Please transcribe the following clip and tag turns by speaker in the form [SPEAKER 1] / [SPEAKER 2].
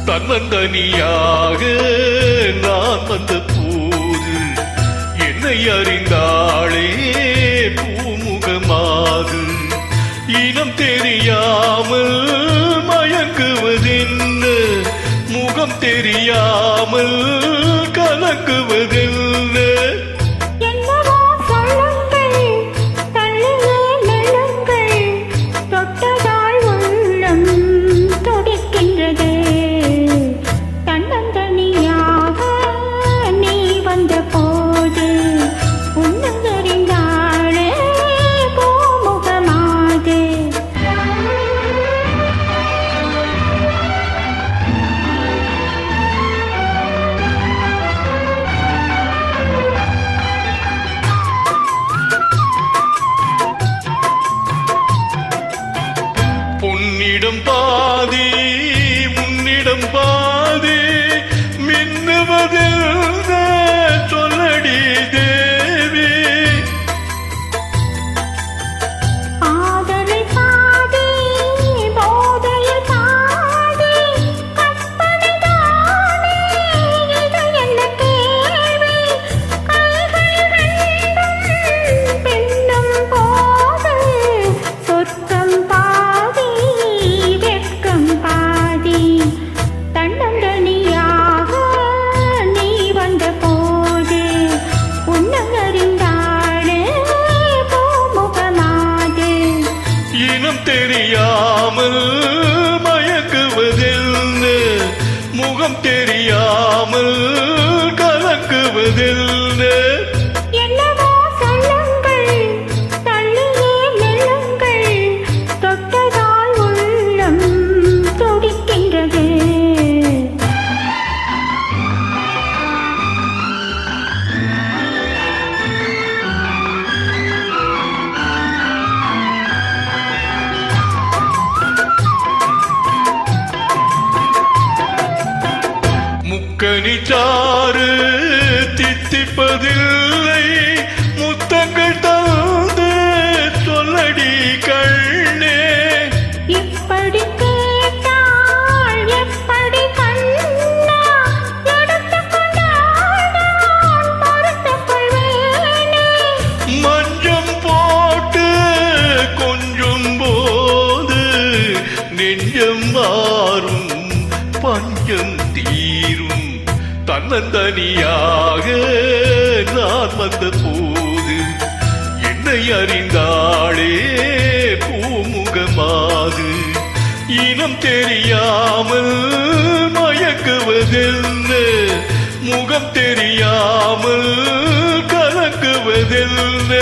[SPEAKER 1] தன்னந்தனியாக நான் வந்த போது என்னை அறிந்தாளே பூமுகமாது இனம் தெரியாமல் மயங்குவதென்ன முகம் தெரியாமல் கலங்குவதென்ன உன்னிடம் பாதி உன்னிடம் பாதி மின்னுவதில் சொல்லடி தேவி
[SPEAKER 2] ஆதலை பாதி போதையில் பாதி கற்பனைதானே இது என்ன கேள்வி கைகள் ரெண்டும் பின்னும் போது சொர்க்கம்
[SPEAKER 1] தெரியாமல் மயக்குவதென்ன முகம் தெரியாமல் கலக்குவதென்ன
[SPEAKER 2] என்னவோ சொல்லுங்கள் தள்ளியே நெல்லுங்கள் தொட்டதால் உள்ளம் துடிக்கின்றது
[SPEAKER 1] கனிச்சாறு தித்திப்பதில்லை முத்தங்கள் தந்து சொல்லடி கண்ணே
[SPEAKER 2] இப்படி கேட்டால் எப்படி கண்ணா எடுத்துக்கொண்டால் பொறுத்துக் கொள்வேனே
[SPEAKER 1] மஞ்சம் போட்டு கொஞ்சம் போது நெஞ்சம் மாறும் பஞ்சம் தீரும் தன்னந்தனியாக நான் வந்த போது என்னை அறிந்தாளே பூமுகமாது இனம் தெரியாமல் மயக்குவதென்ன முகம் தெரியாமல் கலக்குவதென்ன